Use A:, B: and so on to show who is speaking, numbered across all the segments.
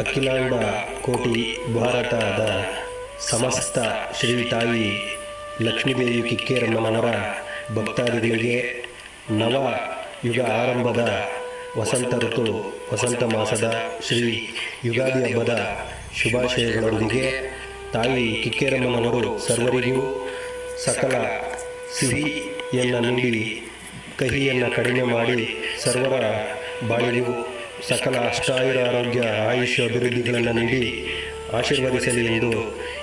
A: ಅಖಿಲಾಂಡ ಕೋಟಿ ಭಾರತದ ಸಮಸ್ತ ಶ್ರೀ ತಾಯಿ ಲಕ್ಷ್ಮೀದೇವಿ ಕಿಕ್ಕೇರಮ್ಮನವರ ಭಕ್ತಾದಿಗಳಿಗೆ ನವ ಯುಗ ಆರಂಭದ ವಸಂತ ಋತು ವಸಂತ ಮಾಸದ ಶ್ರೀ ಯುಗಾದಿ ಹಬ್ಬದ ಶುಭಾಶಯಗಳೊಂದಿಗೆ ತಾಯಿ ಕಿಕ್ಕೇರಮ್ಮನವರು ಸರ್ವರಿಗೂ ಸಕಲ ಸಿಹಿಯನ್ನು ನೀಡಿ ಕಹಿಯನ್ನು ಕಡಿಮೆ ಮಾಡಿ ಸರ್ವರ ಬಾಳಿಗೂ ಸಕಲ ಅಷ್ಟಾಯುರ ಆರೋಗ್ಯ ಆಯುಷ್ಯ ಅಭಿವೃದ್ಧಿಗಳನ್ನು ನೀಡಿ ಆಶೀರ್ವದಿಸಲಿ ಎಂದು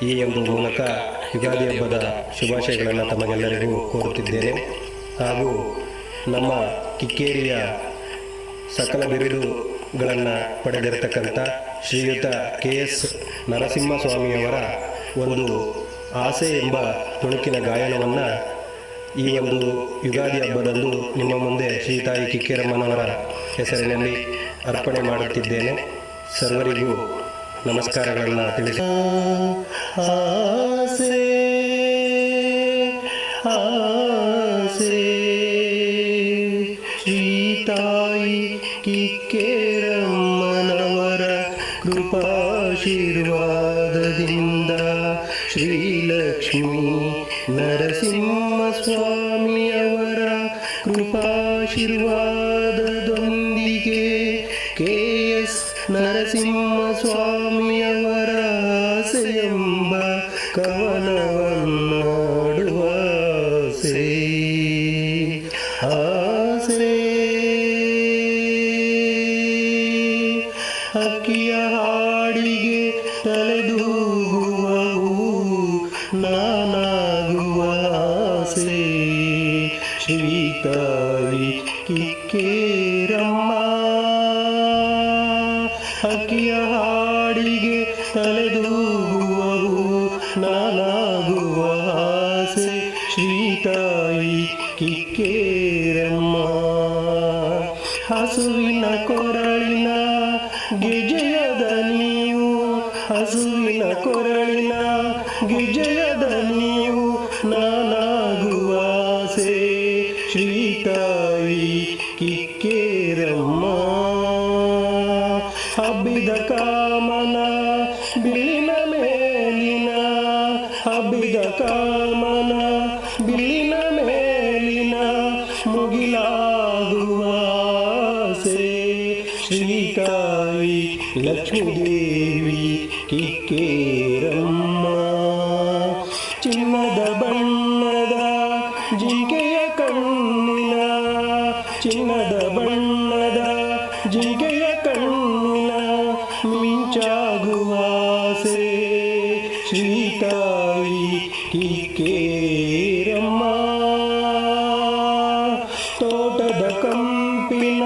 A: ಈ ಒಂದು ಮೂಲಕ ಯುಗಾದಿ ಹಬ್ಬದ ಶುಭಾಶಯಗಳನ್ನು ತಮಗೆಲ್ಲರಿಗೂ ಕೋರುತ್ತಿದ್ದೇನೆ. ಹಾಗೂ ನಮ್ಮ ಕಿಕ್ಕೇರಿಯ ಸಕಲ ಬಿರುದುಗಳನ್ನು ಪಡೆದಿರತಕ್ಕಂಥ ಶ್ರೀಯುತ KS ನರಸಿಂಹಸ್ವಾಮಿಯವರ ಒಂದು ಆಸೆ ಎಂಬ ತುಣುಕಿನ ಗಾಯನವನ್ನು ಈ ಒಂದು ಯುಗಾದಿ ಹಬ್ಬದಂದು ನಿಮ್ಮ ಮುಂದೆ ಶ್ರೀ ತಾಯಿ ಕಿಕ್ಕೇರಮ್ಮನವರ ಹೆಸರಿನಲ್ಲಿ ಅರ್ಪಣೆ ಮಾಡುತ್ತಿದ್ದೇನೆ. ಸರ್ವರಿಗೂ ನಮಸ್ಕಾರಗಳನ್ನು ತಿಳಿಸಿ. ಆಸೆ ಆಸೆ ಶ್ರೀ ತಾಯಿ ಕಿಕ್ಕೇರಮ್ಮನವರ ಕೃಪಾಶೀರ್ವಾದದಿಂದ ಶ್ರೀಲಕ್ಷ್ಮೀ ನರಸಿಂಹಸ್ವಾಮಿಯವರ ಕೃಪಾಶೀರ್ವಾದದೊಂದಿಗೆ KS ನರಸಿಂಹಸ್ವಾಮಿಯವರ ಆಸೆ ಎಂಬ ಕವನವನ್ನಾಡುವ ಆಸೆ ಅಕ್ಕಿಯ ಹಾಡಿಗೆ ತಲೆದೂಗುವವು ನಾನಾಗುವ ಆಸೆ ಶ್ರೀ ತಾಯಿ ಕಿಕ್ಕೇರಮ್ಮ. ಅಕ್ಕಿಯ ಹಾಡಿಗೆ ತಲೆದೂಗುವವು ನಾನಾಗುವ ಆಸೆ ಶ್ರೀ ತಾಯಿ ಕಿಕ್ಕೇರಮ್ಮ. ಹಸುವಿನ ಕೊರಳಿನ ಗೆಜೆಯದ ನೀವು ಹಸುವಿನ ಕೊರಳಿನ ಗೆಜೆಯದ ನೀವು ನಾನಾಗುವ ಆಸೆ ಶ್ರೀ ತಾಯಿ ಕಿಕ್ಕೇರಮ್ಮ. ಹಬ್ಬಿದ ಕಾಮನ ಬಿಲ್ಲಿನ ಮೇಲಿನ ಹಬ್ಬಿದ ಕಾಮನ ಬಿಲ್ಲಿನ ಮೇಲಿನ ಮುಗಿಲಾಗುವ ಆಸೆ ಶ್ರೀ ತಾಯಿ ಲಕ್ಷ್ಮೀದೇವಿ ಕಿಕ್ಕೇರಮ್ಮ. ಚಿನ್ನದ ಬಣ್ಣದ ಜಿಂಕೆಯ ಕಣ್ಣಿನ ಚಿನ್ನದ ಬಣ್ಣದ ಜಿಂಕೆಯ ಕಣ್ಣಿನ ಮಿಂಚಾಗುವ ಆಸೆ ಶ್ರೀ ತಾಯಿ ಕಿಕ್ಕೇರಮ್ಮ. ತೋಟದ ಕಂಪಿನ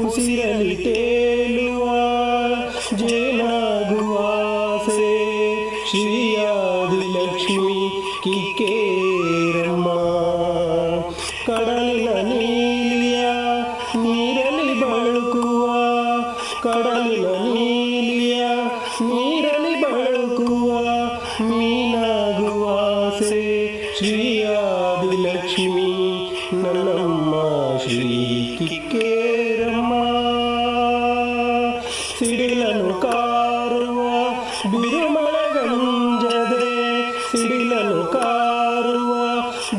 A: ಉಸಿರಲಿ ತೇಲುವ ಜೇನಾಗುವ ಆಸೆ ಶ್ರೀಯಾದಿ ಲಕ್ಷ್ಮೀ ಕಿಕ್ಕೇರಮ್ಮ. ಕಡಲಿನ ನೀಲಿಯ ನೀರಲಿ ಬಳುಕುವ ಕಡಲಿನ ನೀಲಿಯ ನೀರಲಿ ಬಳುಕುವ ಮೀನಾಗುವ ಆಸೆ ಶ್ರೀಯಾದಿ ಲಕ್ಷ್ಮೀ ನನ್ನಮ್ಮ ಶ್ರೀ ಕಿಕ್ಕೇರಮ್ಮ. ಸಿಡಿಲನು ಕಾರುವ ಬಿರುಮಳಗಂಜದೆ ಸಿಡಿಲನು ಕಾರುವ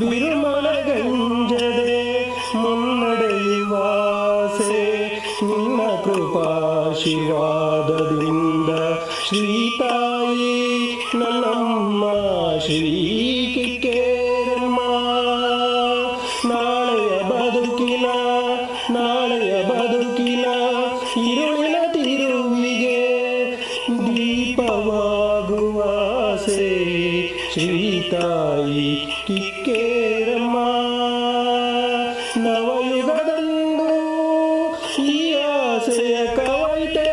A: ಬಿರುಮಳಗಂಜದೆ ಮುನ್ನಡೆಯುವ ಆಸೆ ನಿನ್ನ ಕೃಪಾಶೀರ್ವಾದದಿಂದ ಶ್ರೀ ತಾಯಿ ನನ್ನಮ್ಮ ಶ್ರೀ ಕಿಕ್ಕೇರಮ್ಮ. ನಾಳೆಯ ಬದುಕಿನ ഇരുಳಿನ ತಿರುವಿಗೆ ದೀಪವಾಗುವ ಆಸೆ ಶ್ರೀ ತಾಯಿ ಕಿಕ್ಕೇರಮ್ಮ. ನವಯುಗದಂದು ಈ ಆಸೆಯ ಕವೈತೆ